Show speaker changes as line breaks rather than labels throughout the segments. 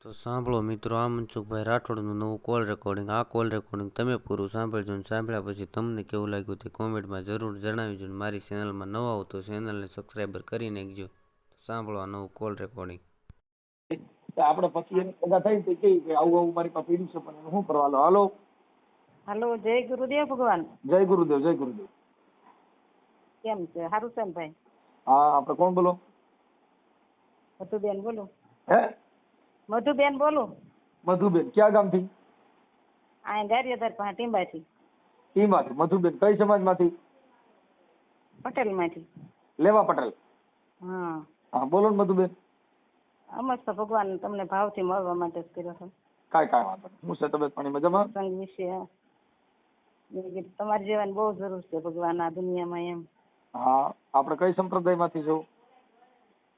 તો સાંભળો મિત્રો, આ મનસુખભાઈ રાઠોડનું નવું કોલ રેકોર્ડિંગ. આ કોલ રેકોર્ડિંગ તમે પૂરું સાંભળજો અને સાંભળ્યા પછી તમને કેવું લાગ્યું તે કોમેન્ટમાં જરૂર જણાવજો. અને મારી ચેનલમાં નવા હો તો ચેનલને સબસ્ક્રાઈબર કરી નાખજો. તો સાંભળો આ નવું કોલ રેકોર્ડિંગ.
આપણે પછી એને ભેગા થઈ તો કે આવું આવું મારી પાસે પીડ્યું છે પણ એને શું કરવાનું. હાલો
હાલો, જય ગુરુદેવ ભગવાન.
જય ગુરુદેવ, જય ગુરુદેવ.
કેમ છે? સારું છે ને ભાઈ?
હા, આપણે કોણ બોલો?
મધુબેન બોલું.
હે?
મધુબેન બોલું.
મધુબેન ક્યાં ગામથી?
આ ગારિયાધાર પાસે ટીંબાથી.
ઈમાંથી. મધુબેન કઈ સમાજમાંથી?
પટેલમાંથી.
લેવા પટેલ.
હા
હા, બોલો ને મધુબેન.
અમર તો ભગવાન તમને ભાવથી મળવા માટે જ કર્યો છે.
કાંઈ વાંધો નહીં. હું છે તબિયત પાણી મજામાં?
સંગ વિશે મેં કીધું તમારી જેવાની બહુ જરૂર છે ભગવાન આ દુનિયામાં એમ.
હા, આપણે કઈ સંપ્રદાયમાંથી છો?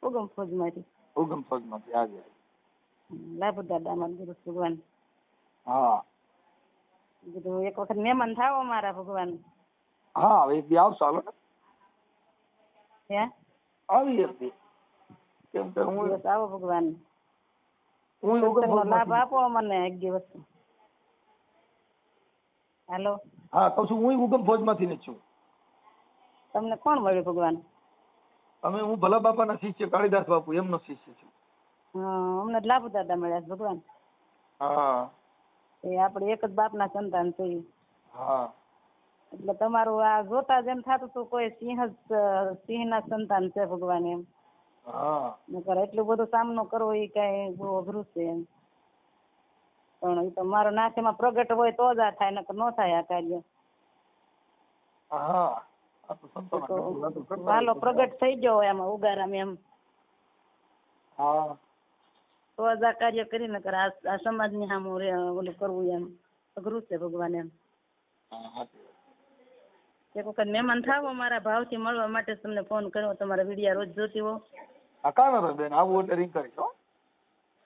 ઉગમ ફોજમાંથી.
ઉગમ ફોજમાંથી. આજે
લાભુ દાદા અમારા ગુરુ ભગવાન.
હા
કીધું એક વખત મહેમાન થાવ અમારા ભગવાન.
હા, હવે એક દી આવશો. હાલો ને.
હે?
આવી એક દી. કેમ કે હું
દિવસ આવો ભગવાન.
ઉગમ
સત્સંગનો લાભ
ફોજમાંથી.
આપો મને એક દિવસ. હાલો,
હા, કહું છું હું ઉગમ ફોજમાંથી જ છું.
તમને કોણ મળ્યું ભગવાન?
હું ભલા બાપાના શિષ્ય કાળીદાસ બાપુ એમનો શિષ્ય છું.
અમને લાભુ દાદા મળ્યા છે ભગવાન.
હા
એ આપણે એક જ બાપના સંતાન છીએ.
હા
એટલે તમારું આ જોતા જ એમ થતું હતું કોઈ સિંહના સંતાન છે ભગવાન એમ.
હા
નકર એટલું બધું સામનો કરવો એ કઈ બહુ અઘરું છે એમ. પણ એ તો મારો નાથેમાં પ્રગટ હોય તો જ આ થાય, નકર ન થાય આ કાર્ય.
હા. આ તો સંતોના
તો
કેટલી વાતો કરતા
વાલો
હોય.
પ્રગટ થઈ ગયો હોય એમાં ઉગારામ એમ,
હા
તો જ આ કાર્ય કરી, નકર આ સમાજની સામે ઓલું કરવું એમ અઘરું છે ભગવાન એમ.
હા, સાચી વાત.
એક વખત મહેમાન થાવ મારા ભાવથી મળવા માટે તમને ફોન કર્યો. તમારા વિડીયા રોજ જોતી હો.
હા, કાંઈ વાંધો નહીં બેન. આવું એટલે રિંગ કરીશ હો.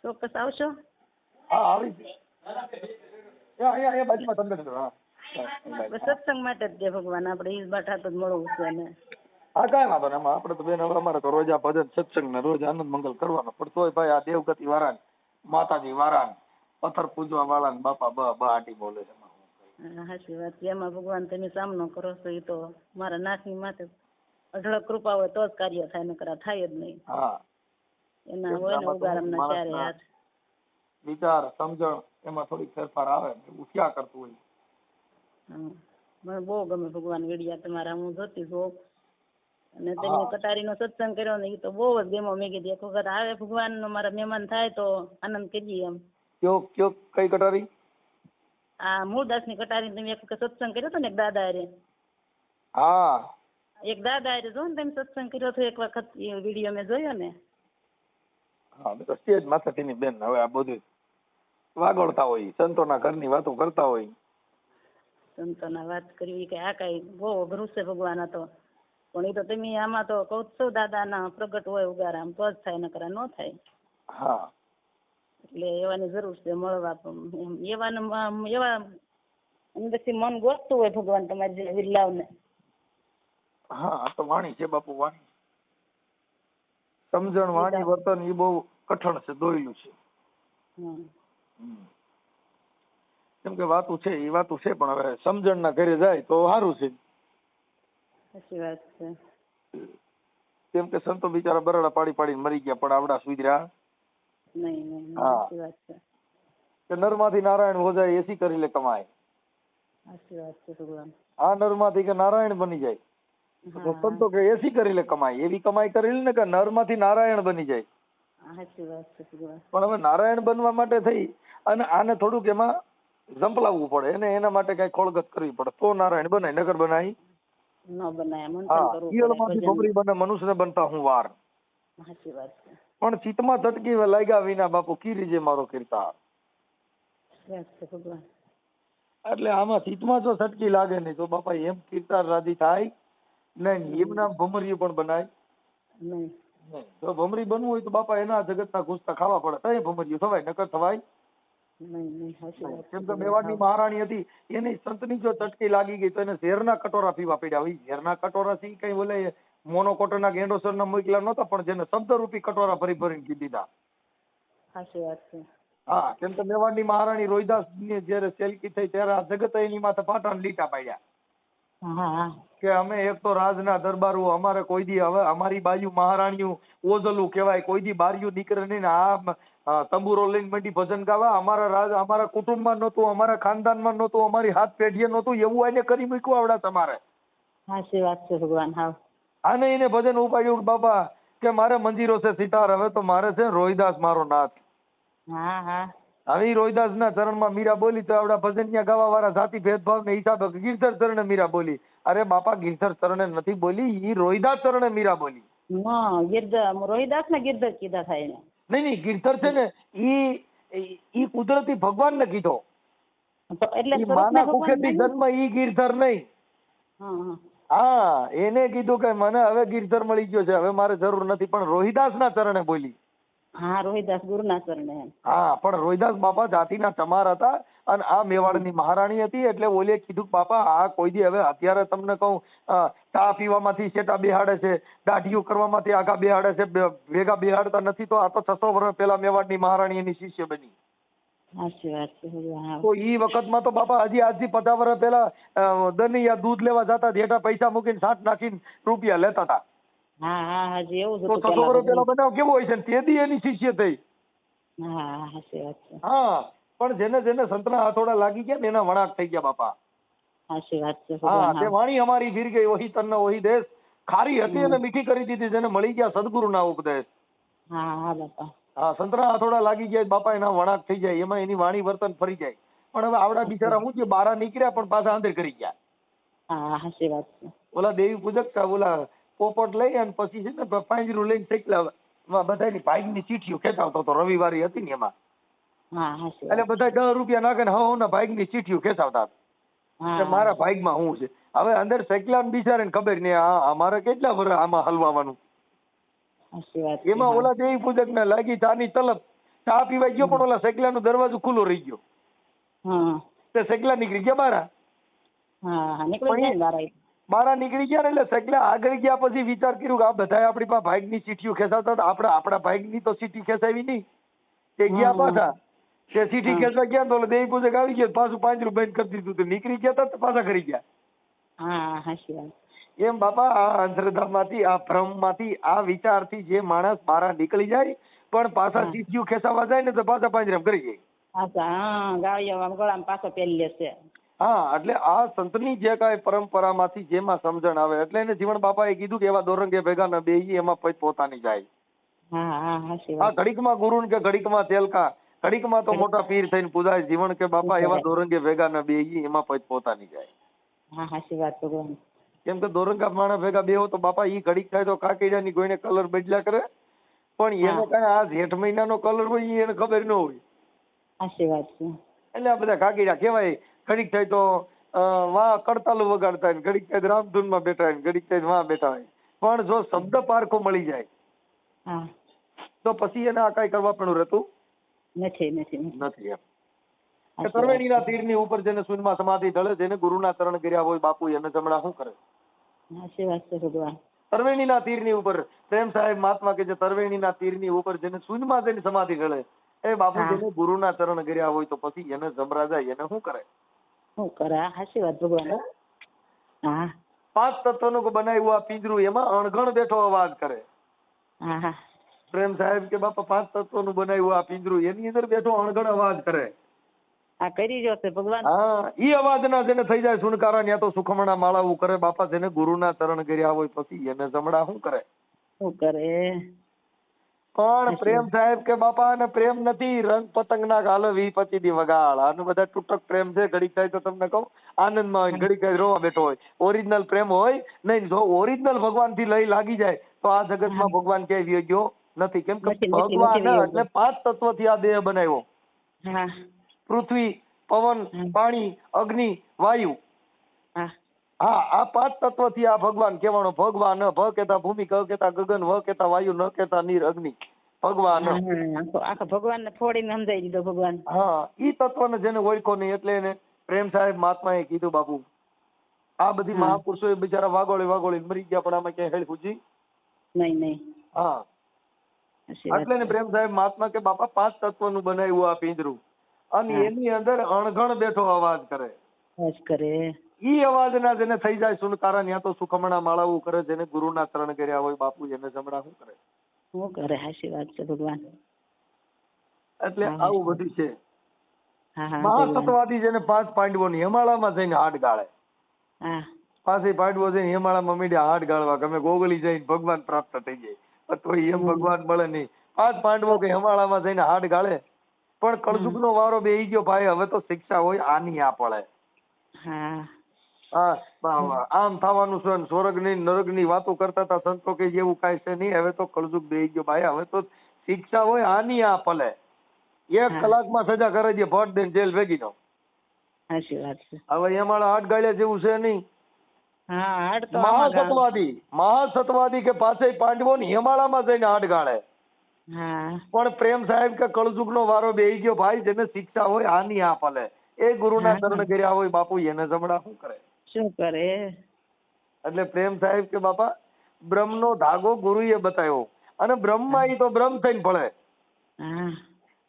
ચોક્કસ આવશો?
હા, આવી જ. અહીંયા બાજુમાં તમને કીધું. હા
સત્સંગ માટે જ દે ભગવાન, આપણે ઈ બાઠા તો જ મળવું છે ને.
હા, કાંઈ વાંધો નહીં. આપણે તો બેન હવે અમારે તો રોજ આ ભજન સત્સંગ ને રોજ આનંદ મંગલ કરવાનો. પણ તોય ભાઈ આ દેવગતિ વાળા ને માતાજી વાળા ને પથ્થર પૂજવા વાળા ને બાપા બ આટી બોલે છે.
સાચી વાત છે. એમાં ભગવાન તમે સામનો કરો છો એ તો મારા નાથની માથે અઢળક કૃપા હોય તો જ કાર્ય થાય, નકર આ થાય જ નહીં.
હા,
એના હોય ને ઉગારામના ચારે હાથ.
વિચાર સમજણ એમાં થોડીક ફેરફાર આવે એવું ક્યાં કરતું હોય.
મને બહુ ગમે ભગવાન વિડિયા તમારા, હું જોતી છું. અને તમે કટારીનો સત્સંગ કર્યો ને એ તો બહુ જ ગમ્યો. મેં કીધું એક વખત આવે ભગવાન મારા મહેમાન થાય તો આનંદ કરીએ એમ.
કયો કઈ કટારી?
આ મૂળદાસની કટારી તમે એક વખત સત્સંગ કર્યો હતો ને એક દાદા હારે.
હા,
એક દાદા હારે જો ને તમે સત્સંગ કર્યો હતો એક વખત, એ વિડીયો મેં જોયો ને.
હા, તો સ્ટેજ માથેની બેન હવે આ બધું વાગોળતા હોય, સંતોના ઘરની વાતો કરતા હોય.
સંતોના વાત કરવી કે આ કઈ બહુ અઘરું છે ભગવાન. આ તો પણ એ તો તમે આમાં તો કહું છો દાદાના પ્રગટ હોય ઉગારામ તો જ થાય, નકર ન થાય.
હા,
એટલે એવાની જરૂર છે મળવા. એવા અંદરથી મન ગોતતું હોય ભગવાન તમારી જે વિરલાવને.
હા, આ તો વાણી છે બાપુ, વાણી. સમજણ, વાણી, વર્તન એ બહુ કઠણ છે, દોયલું છે. કેમ કે વાતું છે એ વાતું છે, પણ હવે સમજણ ના ઘરે જાય તો સારું છે.
સાચી વાત છે.
કેમ કે સંતો બિચારા બરાડા પાડી પાડીને મરી ગયા, પણ આવડા સુધર્યા
નહીં. સાચી વાત છે.
કે નરમાંથી નારાયણ હો જાય એસી કરી લે કમાય.
સાચી વાત છે ભગવાન.
આ નરમાંથી કે નારાયણ બની જાય તો સંતો કે એસી કરી લે કમાય. એવી કમાઈ કરી લે ને કે નરમાંથી નારાયણ બની જાય.
સાચી વાત છે ભગવાન.
પણ હવે નારાયણ બનવા માટે થઈ અને આને થોડુંક એમાં ઝંપલાવવું પડે, એને એના માટે કઈ ખોળગત કરવી પડે તો નારાયણ બનાય, નગર બનાય
ન બનાય. મંથન
હા,
કરવું
ઈયળમાંથી
પડે.
ભમરી બને, મનુષ્ય બનતા હું વાર.
સાચી વાત છે.
પણ ચિત્તમાં તટકી લાગ્યા વિના બાપુ કીરી જે મારો કીર્તાર.
ભગવાન
એટલે આમાં ચિત્તમાં જો સટકી લાગે નહીં તો બાપા એમ કીર્તાર રાજી થાય નહીં. એમના ભમરીયું પણ બનાય
નહીં.
જો ભમરી બનવું હોય તો બાપા એના જગતના ઘૂસતા ખાવા પડે તો ભમરીયું થવાય, નકર થવાય. કેમ કે મેવાડની મહારાણી હતી, એની સંતની જો ચટકી લાગી ગઈ તો એને ઝેરના કટોરા પીવા પડ્યા. હોય ઝેરના કટોરા થી કઈ બોલે મોનોકોટના ગેંડોસર ના મોકલા નહોતા, પણ જેને શબ્દ રૂપી કટોરા ભરી ભરીને પી દીધા.
સાચી વાત છે.
હા, કેમ કે મેવાડની મહારાણી રોહિદાસ ની જયારે સેલકી થઈ ત્યારે આ જગત એની માથે પાટાને લીટા પાડ્યા
હા હા
કે અમે એક તો રાજના દરબારો, અમારે કોઈ દી હવે અમારી બાજુ મહારાણીઓ ઓજલું કહેવાય, કોઈ દી બારીયું નીકળે નહીં ને આ તંબુરો લઈને મંડી ભજન ગાવા. અમારા રાજ અમારા કુટુંબમાં નહોતું, અમારા ખાનદાનમાં નહોતું, અમારી હાથ પેઢીએ નહોતું, એવું એને કરી મૂક્યું આવડા તમારે.
સાચી વાત છે ભગવાન. હા
આને એને ભજન ઉપાડ્યું બાપા કે મારે મંજીરો છે સિતાર, હવે તો મારે છે રોહિદાસ મારો નાથ.
હા હા
હવે રોહિદાસ ના ચરણમાં મીરા બોલી તો આવડા ભજનિયા ગાવા વાળા જાતિ ભેદભાવ ને હિસાબે ગિરધર ચરણે મીરા બોલી. અરે બાપા, ગિરધર ચરણે નથી બોલી, ઈ રોહિદાસ ચરણે મીરા બોલી.
ગિરધર રોહિદાસ ને ગિરધર કીધા થાય ને.
નહીં, ગિરધર છે ને ઈ કુદરતી ભગવાન ને કીધો.
તો એટલે
ઈ
સ્વરૂપના
માના
ભગવાન
કુખેથી
નહીં?
જન્મ ઈ ગિરધર નહીં.
હા હા
હા, એને કીધું કે મને હવે ગિરધર મળી ગયો છે, હવે મારે જરૂર નથી, પણ રોહિદાસ ના ચરણે બોલી.
હા રોહિદાસ ગુરુના ચરણે.
હા, પણ રોહિદાસ બાપા જાતિના ચમાર હતા અને આ મેવાડની મહારાણી હતી, એટલે ઓલે કીધું બાપા આ કોઈ દી હવે અત્યારે તમને કહું ચા પીવામાંથી શેટા બેહાડે છે, દાઢીઓ કરવામાંથી આગા બેહાડે છે, ભેગા બેહાડતા નથી. તો આ તો 600 વર્ષ પહેલા મેવાડની મહારાણી એની શિષ્ય બની.
સાચી વાત છે ભગવાન.
તો ઈ વખતમાં તો બાપા હજી આજથી 50 વર્ષ પહેલા દનિયા દૂધ લેવા જતા, જેઠા પૈસા મૂકીને છાંટ નાખીને રૂપિયા લેતા હતા.
હા હા હજી એવું જ
તો
હતું
600 વર્ષ
પેલા.
પહેલા બનાવ કેવો હોય છે, તેથી એની શિષ્ય થઈ.
હા સાચી વાત છે.
હા, પણ જેને જેને સંતના હાથોડા લાગી ગયા ને એના વણાક થઈ ગયા બાપા.
સાચી વાત છે
હા,
ભગવાન.
તે વાણી અમારી ફીર ગઈ, વહી તન વહી દેશ. ખારી હતી અને મીઠી કરી દીધી, જેને મળી ગયા સદગુરુના ઉપદેશ.
હા હા બાપા.
હા, સંતના હાથોડા લાગી ગયા બાપા, એના વણાક થઈ જાય, એમાં એની વાણી વર્તન ફરી જાય. પણ હવે આવડા બિચારા હું છે, બારા નીકળ્યા પણ પાછા અંદર કરી ગયા.
હા સાચી વાત છે.
ઓલા દેવી પૂજક ઓલા પોપટ લઈ અને પછી છે ને પાંજરું લઈને શેકલા બધાની ભાઈની ચીઠીઓ ખેંચાવતો હતો. રવિવારી હતી ને એમાં.
હા સાચી
એટલે
વાત.
બધા 10 રૂપિયા નાખે ને ના ભાઈની ચીઠીઓ ખેંચાવતા કે
હા
મારા ભાગમાં શું છે. હવે અંદર શેકલા બિચારાને ખબર નહીં અમારે કેટલા વર્ષ આમાં હલવાવાનું.
સાચી વાત છે.
એમાં ઓલા દેવી પૂજક ને લાગી ચાની તલબ, ચા પીવા ગયો પણ ઓલા શેકલા નો દરવાજો ખુલ્લો રહી ગયો.
હા
તે શેકલા નીકળી ગયા બારા.
હા નીકળી જાય ને બારા.
બારા નીકળી ગયા ને એટલે શેકલા આગળ ગયા પછી વિચાર કર્યું કે આ બધા આપણી પાસે ભાગની ચીઠીઓ ખેંચાવતા હતા, આપણે આપણા ભાગની તો ચીઠી ખેંચાવી નહીં. તે ગયા પાછા, તે ચીઠી ખેંચવા ગયા તો દેવી પૂજક આવી ગયા, પાછું પાંજરું બંધ કરી દીધું, તો નીકળી ગયા તો પાછા કરી ગયા.
હા સાચી વાત.
એમ બાપા, આ અંધશ્રદ્ધામાંથી, આ ભ્રમમાંથી, આ વિચારથી જે માણસ બહાર નીકળી જાય પણ પાછા ચીઠીઓ ખેંચાવા જાય ને તો પાછા પાંજરામ કરી જાય.
અચ્છા હા, ગાળિયામાં ગળામાં પાછો પહેરી લેશે.
હા, એટલે આ સંતની જે કાંઈ પરંપરામાંથી જેમાં સમજણ આવે એટલે એને જીવન બાપાએ કીધું કે એવા દોરંગે ભેગા ન બેહી, એમાં પોતાની જાય.
હા હા સાચી
આ
વાત.
ઘડીકમાં ગુરુ કે ઘડીકમાં તેલકા, ઘડીકમાં તો મોટા પીર થઈને પૂજાય. જીવન કે બાપા એવા દોરંગે ભેગા ન બેહી, એમાં પોતાની જાય.
હા સાચી વાત ભગવાન.
કેમ કે દોરંગા માણસ ભેગા બેહો તો બાપા ઈ ઘડીક થાય તો કાકીડાની કોઈને કલર બદલ્યા કરે, પણ એને કાંઈ આ જેઠ મહિનાનો કલર હોય ઈ એને ખબર ન હોય.
સાચી વાત છે.
એટલે આ બધા કાકીડા કહેવાય. ઘડીક થાય તો વાં કડતાલું વગાડતા હોય, ઘડીક થાય રામધૂનમાં બેઠા હોય, ઘડીક થાય વાં બેઠા હોય. પણ જો શબ્દ પારખો મળી જાય
હા
તો પછી એને આ કાંઈ કરવા પણ રહેતું
નથી નથી
નથી. એમ તરવેણીના તીરની ઉપર જેને શૂન્યમાં સમાધિ ઢળે, જેને ગુરુના ચરણ કર્યા હોય બાપુ, એને જમણા શું કરે?
સાચી વાત છે ભગવાન.
તરવેણીના તીરની ઉપર પ્રેમ સાહેબ મહાત્મા કે જે તરવેણીના તીરની ઉપર જેને શૂન્યમાં જેની સમાધિ ઢળે, એ બાપુ જેને ગુરુના ચરણ કર્યા હોય તો પછી એને જમરા જાય, એને શું કરે?
શું કરે? સાચી વાત ભગવાન. હા
5 તત્વનું બનાવ્યું આ પિંજરું, એમાં અણઘણ બેઠો અવાજ કરે.
હા હા
પ્રેમ સાહેબ કે બાપા 5 તત્વનું બનાવ્યું આ પિંજરું, એની અંદર બેઠો અણઘણ અવાજ કરે.
આ કરી રહ્યો છે ભગવાન.
હા, ઈ અવાજના જેને થઈ જાય સુનકારા, ત્યાં તો સુખમણા માળાવું કરે બાપા. જેને ગુરુના ચરણ કર્યા હોય પછી એને જમણા શું કરે?
શું કરે?
પણ પ્રેમ સાહેબ કે બાપા ને પ્રેમ નથી, રંગ પતંગના ગાલે 20-25 વગાડ. આનું બધા તૂટક પ્રેમ છે. ઘડીક થાય તો તમને કહું આનંદમાં હોય, ઘડીક થાય રોવા બેઠો હોય. ઓરિજિનલ પ્રેમ હોય નહીં. જો ઓરિજિનલ ભગવાન થી લઈ લાગી જાય તો આ જગતમાં ભગવાન ક્યાંય ગયો નથી. કેમ કે ભગવાન એટલે 5 તત્વથી આ દેહ બનાવ્યો.
હા
પૃથ્વી, પવન, પાણી, અગ્નિ, વાયુ.
હા
આ 5 તત્વથી આ ભગવાન કહેવાનો. ભગવાન, ભ કેતા ભૂમિ, ક કેતા ગગન, વ કેતા વાયુ, ન કેતા નીર, અગ્નિ. ભગવાન
આખો ભગવાન ને થોડીને સમજાઈ દીધો ભગવાન.
હા, ઈ તત્વને જેને ઓળખો નહીં એટલે એને પ્રેમ સાહેબ મહાત્માએ કીધું બાપુ, આ બધી મહાપુરુષો બિચારા વાગોળી મરી ગયા, પણ આમાં ક્યાંય હેળ પૂછી
નહીં.
હા,
સાચી વાત
એટલે ને પ્રેમ સાહેબ મહાત્મા કે બાપા 5 તત્વનું બનાવ્યું આ પિંજરું અને
હા.
એની અંદર અણઘણ બેઠો અવાજ કરે.
બસ કરે.
ઈ અવાજના જેને થઈ જાય સુનકારા ત્યાં તો સુખમણા માળાવું કરે, જેને ગુરુના ચરણ કર્યા હોય બાપુ એને જમણા શું કરે.
શું કરે? સાચી વાત છે ભગવાન.
એટલે
હા.
આવું બધું છે.
હા હા ભગવાન.
મહાસત્વાદી જેને 5 પાંડવોની હેમાળામાં જઈને હાડ ગાળે.
હા
પાસે પાંડવો જઈને હેમાળામાં મીડિયા હાડ ગાળવા ગમે ગોગલી જઈને ભગવાન પ્રાપ્ત થઈ જાય તો એમ ભગવાન મળે નહીં. 5 પાંડવો કે હેમાળામાં જઈને હાડ ગાળે પણ કળજુગનો વારો બેહી ગયો ભાઈ, હવે તો શિક્ષા હોય આની આ પડે.
હા
હા આમ થવાનું છે, સ્વર્ગની નરકની વાતો કરતા હતા સંતો કે જેવું કાંઈ છે નહીં, હવે તો કળજુગ બેહી ગયો ભાઈ, હવે તો શિક્ષા હોય આની આ પલે. 1 કલાકમાં સજા કરે છે, ભટ દઈને જેલ ભેગી નો.
સાચી વાત છે.
હવે હેમાળા હાડ ગાળ્યા જેવું છે નહીં.
હા હાડ તો આમાં ગાળ.
મહાસત્વાદી કે પાસે પાંડવો ને હેમાળામાં જઈને હાડ ગાળે
હા
પણ પ્રેમ સાહેબ કે કળજુગનો વારો બેહી ગયો ભાઈ, જેને શિક્ષા હોય આની આ પલે. એ ગુરુના ચરણ કર્યા હોય બાપુ એને જમણા શું કરે.
શું કરે?
એટલે પ્રેમ સાહેબ કે બાપા બ્રહ્મનો ધાગો ગુરુએ બતાવ્યો અને બ્રહ્મમાં ઈ તો બ્રહ્મ થઈને પડે.
હા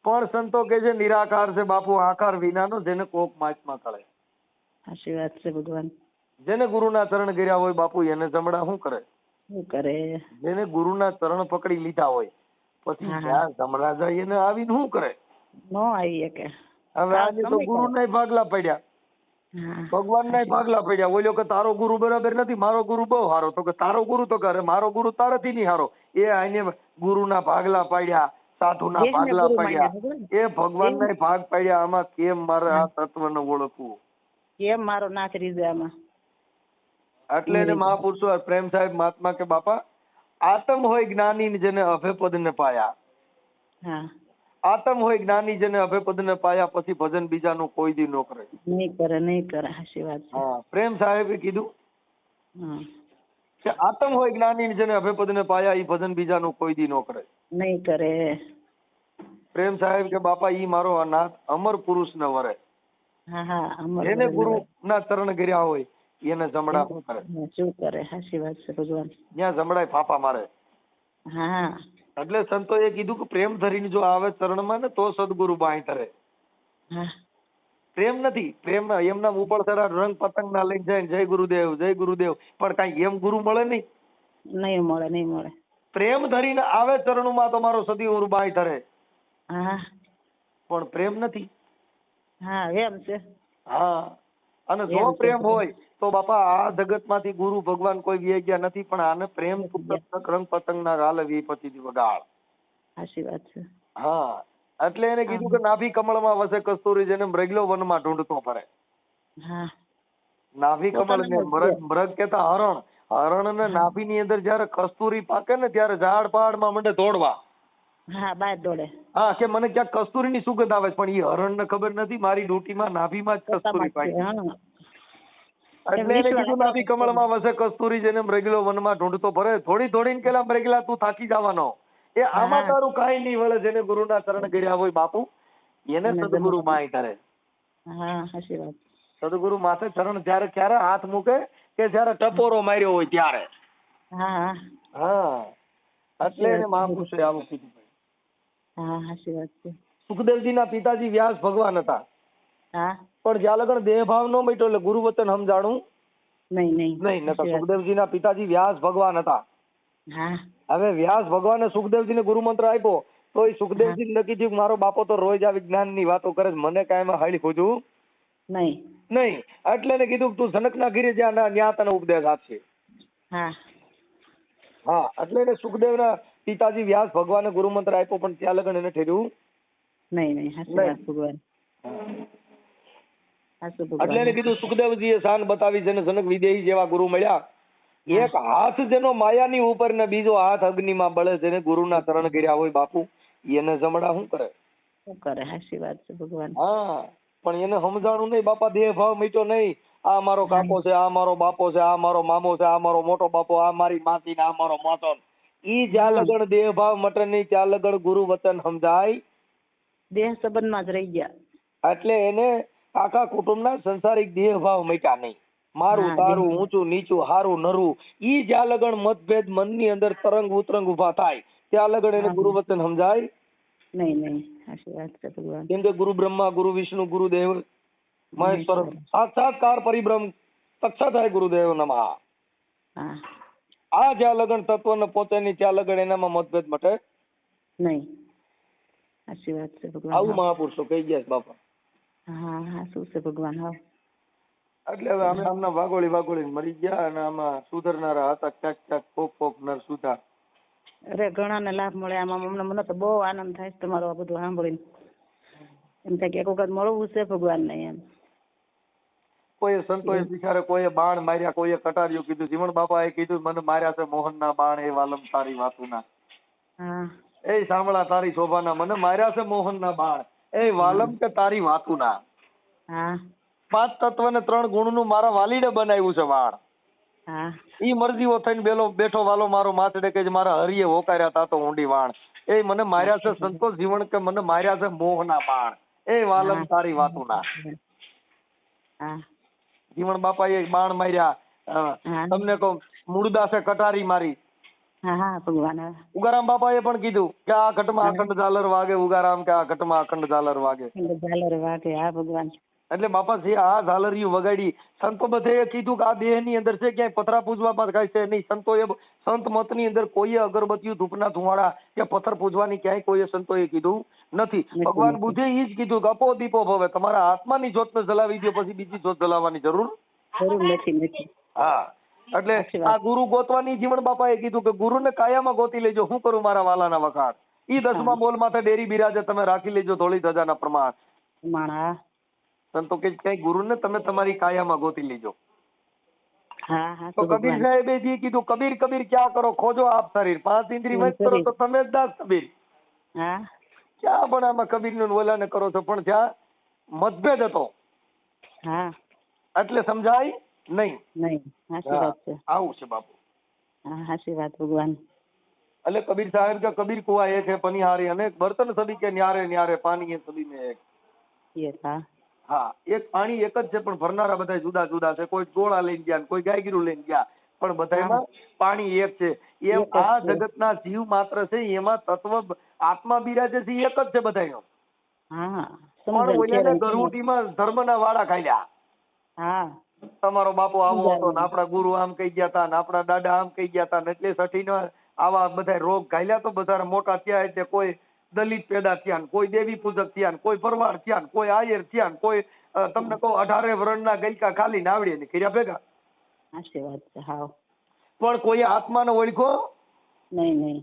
પણ સંતો કે છે નિરાકાર છે બાપુ, આકાર વિનાનો, જેને કોક માચમાં તળે.
સાચી વાત છે ભગવાન.
જેને ગુરુના ચરણ કર્યા હોય બાપુ એને જમણા શું કરે.
શું કરે?
જેને ગુરુના ચરણ પકડી લીધા હોય પછી જ્યાં જમણા જાય એને આવીને શું કરે.
નો આવી કે
હવે આજે તો ગુરુ ના ભાગલા પડ્યા, ભગવાન ના ભાગલા પડ્યા. ઓલો કે તારો ગુરુ બરાબર નથી, મારો ગુરુ બહુ સારો. તો કે તારો ગુરુ તો કરે મારો ગુરુ તારાથી નહીં સારો. એ આને ગુરુના ભાગલા પાડ્યા, સાધુના ભાગલા પાડ્યા, એ ભગવાન ના ભાગ પાડ્યા. આમાં કેમ મારે આ તત્વને ઓળખવું,
કેમ મારો નાથ રીઝે આમાં.
એટલે એને મહાપુરુષો પ્રેમ સાહેબ મહાત્મા કે બાપા આતમ હોય જ્ઞાની જેને અભયપદ ને પાયા.
હા
આતમ હોય જ્ઞાની જેને અભયપદ ને પાયા પછી ભજન બીજાનું કોઈ દી ન કરે.
નહીં કરે નહીં કરે. સાચી વાત છે.
હા પ્રેમ સાહેબે કીધું કે આતમ હોય જ્ઞાની જેને અભયપદ ને પાયા ઈ ભજન બીજાનું કોઈ દી ન કરે.
નહીં કરે.
પ્રેમ સાહેબ કે બાપા ઈ મારો અનાથ અમર પુરુષ ને વરે.
હા હા
જેને ગુરુ ના ચરણ કર્યા હોય એને જમણા શું કરે.
શું કરે? સાચી વાત છે ભગવાન.
ત્યાં જમણાય ફાફા મારે.
હા
એટલે સંતોએ કીધું કે પ્રેમ ધરીને જો આવે ચરણમાં ને તો સદગુરુ બાંય ધરે.
હા
પ્રેમ નથી, પ્રેમ એમના ઉપર તરા રંગ પતંગ ના લઈને જાય જય ગુરુદેવ જય ગુરુદેવ, પણ કઈ એમ ગુરુ મળે નહીં.
નહીં મળે નહીં મળે.
પ્રેમ ધરીને આવે ચરણમાં તો મારો સદગુરુ બાંય ધરે.
હા
પણ પ્રેમ નથી.
હા એમ છે.
હા અને જો પ્રેમ હોય તો બાપા આ જગત માંથી ગુરુ ભગવાન કોઈ વ્યાઈ ગયા નથી, પણ આને પ્રેમ રંગ પતંગ ના ગાલે વિપતિ વગાડ.
સાચી વાત છે.
હા એટલે એને કીધું કે નાભી કમળમાં વસે કસ્તુરી, જેને મૃગલો વનમાં ઢૂંઢતો ફરે.
હા
નાભી કમળ ને મૃગ કેતા હરણ, હરણ ને નાભી ની અંદર જયારે કસ્તુરી પાકે ને ત્યારે ઝાડ પહાડ માં મંડે દોડવા.
હા બહાર દોડે.
હા કે મને ક્યાંક કસ્તુરી ની સુગંધ આવે, પણ એ હરણ ને ખબર નથી મારી ડૂટીમાં નાભીમાં જ કસ્તુરી પાકી. એટલે એને કીધું નાભી કમળમાં વસે કસ્તુરી, જેને મૃગલો વનમાં ઢૂંઢતો ફરે. થોડી થોડીને કેલા મૃગલા તું થાકી જવાનો, એ આમાં તારું કાંઈ નહીં વળે. જેને ગુરુના ચરણ કર્યા હોય બાપુ એને સદગુરુ માય કરે.
હા સાચી વાત.
સદગુરુ માથે ચરણ જ્યારે ક્યારે હાથ મૂકે કે જયારે ટપોરો માર્યો હોય ત્યારે.
હા
હા એટલે એને મહાપુરુષે આવું કીધું.
હા સાચી વાત છે.
સુખદેવજી ના પિતાજી વ્યાસ ભગવાન હતા.
હા
પણ જ્યાં લગન દેહ ભાવ નો મટ્યો એટલે ગુરુ વચન સમજાણું
નહીં
નતા. સુખદેવજી ના પિતાજી વ્યાસ ભગવાન હતા.
હા
હવે વ્યાસ ભગવાને સુખદેવજી ને ગુરુ મંત્ર આપ્યો તો એ સુખદેવજી નક્કી થયું મારો બાપો તો રોજ આ વિજ્ઞાન ની વાતો કરે, મને કાંઈ એમાં હળી ખોજું નહીં. એટલે એને કીધું તું જનક ના ઘીરે જ્યાં ત્યાં તને ઉપદેશ આપશે. હા એટલે એને સુખદેવ ના પિતાજી વ્યાસ ભગવાને ગુરુ મંત્ર આપ્યો, પણ ત્યાં લગન એને ઠેર્યું નહીં. એટલે એને કીધું સુખદેવજી એ શાન બતાવી, જેને જનક વિદેહી જેવા ગુરુ મળ્યા. એક હાથ જેનો માયાની ઉપર ને બીજો હાથ અગ્નિમાં બળે, જેને ગુરુના ચરણ કર્યા હોય બાપુ એને જમણા શું કરે.
સાચી વાત છે ભગવાન.
હા પણ એને સમજાણું નહીં બાપા, દેહ ભાવ મીઠો નહીં. આ મારો કાકો છે, આ મારો બાપો છે, આ મારો મામો છે, આ મારો મોટો બાપો, આ મારી માસી ને આ મારો માતો. ઈ જ્યાં લગણ દેહ ભાવ મટે નહીં ત્યાં લગણ ગુરુ વચન સમજાય.
દેહ સંબંધમાં જ રહી ગયા.
એટલે એને આખા કુટુંબના સંસારિક દેહ ભાવ મટ્યા નહીં. મારું તારું, ઊંચું નીચું, હારું નરું, ઈ જ્યાં લગણ મતભેદ મનની અંદર તરંગ ઉતરંગ ઉભા થાય ત્યાં લગડ એને ગુરુ વચન સમજાય
નહીં નહીં સાચી વાત છે ભગવાન.
કેમ કે ગુરુ બ્રહ્મા ગુરુ વિષ્ણુ ગુરુ દેવ મહેશ્વર સાક્ષાત્કાર પરિબ્રહ્મ તક્ષાતાય ગુરુદેવ નમઃ.
હા
આ જ્યાં લગન તત્વ ને પહોંચે નહીં ત્યાં લગન એનામાં મતભેદ મટે
નહીં સાચી વાત છે ભગવાન.
આવું મહાપુરુષો કહી ગયા છે બાપા.
હા હા શું છે ભગવાન. હા
એટલે હવે અમે આમના વાગોળી મરી ગયા અને આમાં સુધરનારા હતા ક્યાંક ક્યાંક કોક નર સુધા.
અરે ઘણાને લાભ મળે આમાં. મને તો બહુ આનંદ થાય છે તમારું આ બધું સાંભળીને. એમ થાય કે એક વખત મળવું છે ભગવાનને એમ.
કોઈ સંતોએ બિચારે કોઈએ બાણ માર્યા, કોઈએ કટારિયું કીધું. જીવણ બાપાએ કીધું મને માર્યા છે મોહનના બાણ એ વાલમ તારી વાતુના.
હા
એ સાંભળા તારી શોભાના મને માર્યા છે મોહનના બાણ એ વાલમ કે તારી વાતુના.
હા
5 તત્વ ને 3 ગુણનું મારા વાલીડે બનાવ્યું છે વાણ.
હા
ઈ મરજીઓ થઈને બેઠો વાલો મારો માથડે કે મારા હરિએ હોકાર્યા તા તો ઊંડી વાણ. એ મને માર્યા છે સંતોષ જીવણ કે મને માર્યા છે મોહના બાણ એ વાલમ તારી વાતુના.
હા
જીવણ બાપાએ બાણ માર્યા. તમને કહું મૂળદાસે કટારી મારી.
હા હા ભગવાન.
ઉગારામ બાપાએ પણ કીધું કે આ ઘટમાં અખંડ ઝાલર વાગે. ઉગારામ કે આ ઘટમાં અખંડ ઝાલર વાગે.
ઝાલર વાગે. હા ભગવાન.
એટલે બાપા જે આ ઝાલરિયું વગાડી સંતો બધે કીધું કે આ દેહ ની અંદર છે ક્યાંય પથરા પૂજવામાં કઈ છે નહીં. સંતોએ સંત મત ની અંદર કોઈએ અગરબત્તીઓ ધૂપના ધુવાડા કે પથ્થર પૂજવાની ક્યાંય કોઈએ સંતોએ કીધું નથી. ભગવાન બુદ્ધે ઈ જ કીધું કે અપો દીપો ભવે તમારા આત્માની જ્યોતને જલાવી દો પછી બીજી જ્યોત જલાવવાની જરૂર
નથી.
હા એટલે આ ગુરુ ગોતવાની જીવણ બાપાએ કીધું કે ગુરુને કાયામાં ગોતી લેજો. હું કરું મારા વાલાના વખાણ. ઈ 10મા બોલ માથે ડેરી બિરાજે તમે રાખી લેજો ધોળી ધજાના પ્રમાણ. સંતો કે કઈ ગુરુને તમે તમારી કાયામાં ગોતી લેજો. તો કબીર સાહેબે જે કીધું કબીર કબીર ક્યાં કરો ખોજો આપ શરીર 5 ઇન્દ્રિય વંશ કરો તો તમે જ દાસ કબીર. ક્યાં પણ આમાં કબીર નું ઓલાને કરો છો પણ જ્યાં મતભેદ હતો એટલે સમજાય નહીં. આવું છે બાપુ.
સાચી વાત ભગવાન.
એટલે કબીર સાહેબ કે કબીર કુવા એક હે પનિહારી અનેક બર્તન સભી કે ન્યારે ન્યારે પાણી એ સભી में એક. હા એક પાણી એક જ છે પણ ભરનારા બધા જુદા જુદા છે. કોઈ ગોળા લઈને ગયા કોઈ ગાયગીરું લઈને ગયા પણ બધામાં પાણી એક છે. એમ આ જગતના જીવ માત્ર છે એમાં તત્વ આત્મા બિરાજે છે એક જ છે બધાનો. પણ ઓલાને ગરુટીમાં ધર્મના વાળા ખાલ્યા. તમારો બાપુ આવો હતો ને આપડા ગુરુ આમ કહી ગયા તા ને આપડા દાદા આમ કહી ગયા તા ને એટલે સઠીનો આવા બધા રોગ ઘાલ્યા તો બધા મોટા થયા. એટલે કોઈ દલિત પેદા થયા ને કોઈ દેવી પૂજક થયા ને કોઈ પરવાર થયા ને કોઈ આયર થયા ને કોઈ તમને કહું 18 વર્ષના ગલકા ખાલી નાવડીએ ને કર્યા ભેગા. પણ કોઈ આત્માનો ઓળખો નહીં.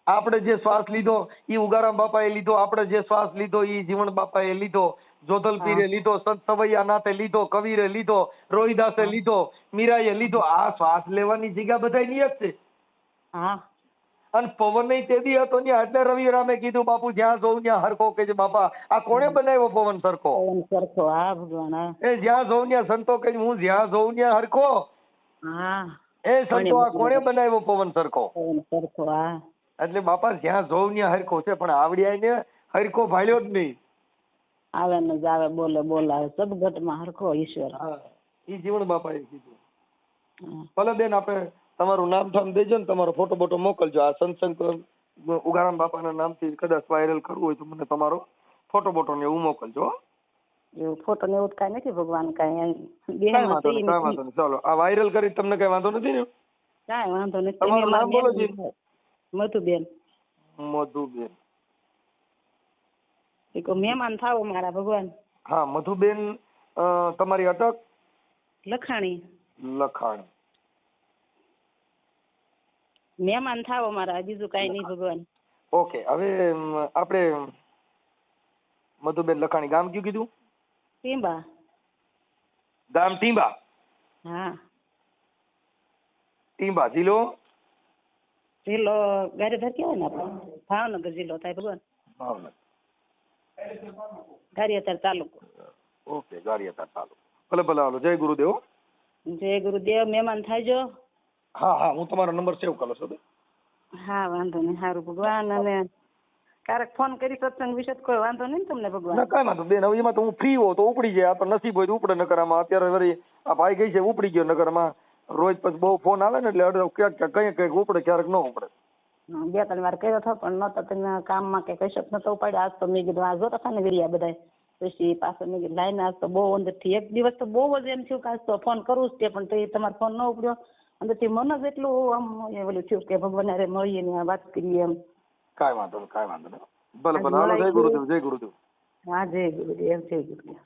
આપણે જે શ્વાસ લીધો ઈ ઉગારામ બાપાએ લીધો. આપણે જે શ્વાસ લીધો ઈ જીવણ બાપાએ લીધો. જોધલ પીરે લીધો. સંત સવૈયા નાથે લીધો. કબીરે લીધો. રોહિદાસે લીધો. મીરાએ લીધો. આ શ્વાસ લેવાની જગ્યા બધાની એક છે. અને પવન નહીં તેદી હતો ત્યાં એટલે રવિ રામે કીધું બાપુ જ્યાં જોઉં ત્યાં હરખો કે બાપા આ કોણે બનાવ્યો પવન સરખો. એ જ્યાં જોઉં ત્યાં સંતો કે હું જ્યાં જોઉં ત્યાં હરખો. એ સંતો આ કોણે બનાવ્યો પવન સરખો. એટલે બાપા જ્યાં જોઉં ત્યાં હરખો છે પણ આવડિયા ને હરખો ભાળ્યો જ નહીં.
આવે ને જાવે બોલે બોલાવે સદગતમાં હરખો ઈશ્વર.
ઈ જીવણ બાપાએ કીધું. ભલે બેન આપણે તમારું નામ ઠામ દેજો ને તમારો ફોટો બોટો મોકલજો. આ સત્સંગ ઉગારામ બાપાના નામથી કદાચ વાયરલ કરવું હોય તો મને તમારો ફોટો બોટો ને એવું મોકલજો.
એવું ફોટો ને એવું કઈ નથી ભગવાન કઈ
વાંધો નહીં. ચાલો આ વાયરલ કરી તમને કઈ વાંધો નથી ને?
કઈ વાંધો નથી.
તમારું નામ બોલો જી.
મધુબેન.
મધુબેન.
મહેમાન થાવ મારા ભગવાન.
હા મધુબેન તમારી અટક?
લખાણી. મહેમાન થાવ મારા બીજું કઈ નહીં ભગવાન.
ઓકે હવે આપણે મધુબેન લખાણી ગામ કયું કીધું?
ટીંબા.
ગામ ટીંબા?
હા.
ટીંબા જિલ્લો?
જિલ્લો ગારીધર કહેવાય ને આપણે. ભાવનગર જિલ્લો થાય ભગવાન.
ભાવનગર.
ગારિયાધાર તાલુકો.
ઓકે ગારિયાધાર તાલુકો. ભલે ભલે હાલો. જય ગુરુદેવ.
જય ગુરુદેવ. મહેમાન થાયજો.
હા હું તમારો નંબર સેવ કરો છો.
હા વાંધો નહીં. સારું ભગવાન. અને ક્યારેક ફોન કરી સત્સંગ વિશે કોઈ વાંધો નહીં તમને ભગવાન?
કઈ વાંધો બેન. હવે એમાં તો હું ફ્રી હોઉં તો ઉપડી જાય. આ તો નસીબ હોય તો ઉપડે. નકરમાં અત્યારે વળી આ ભાઈ ગઈ છે ઉપડી ગયો. નકરમાં રોજ પછી બહુ ફોન આવે ને એટલે અડધો ક્યાંક કઈ કઈક ઉપડે ક્યારેક ન ઉપડે.
બે ત્રણ વાર કર્યો હતો પણ નતો તમે કામમાં કે કઈ શક નતો ઉપાડ્યો. આજ તો મેં કીધું આ જોતા હતા ને વિડિયા બધા, પછી પાછળ મેં કીધું લાઈને આજ તો બહુ અંદરથી એક દિવસ તો બહુ જ એમ થયું કે આજ તો ફોન કરવું જ તે, પણ તો તમારો ફોન ન ઉપડ્યો. અંદરથી મન જ એટલું આમ ઓલું થયું કે ભગવાન હારે મળીએ ને વાત કરીએ એમ.
કાંઈ વાંધો નહીં. ભલે ભલે. હાલો, જય ગુરુદેવ.
હા જય ગુરુદેવ, જય ગુરુદેવ.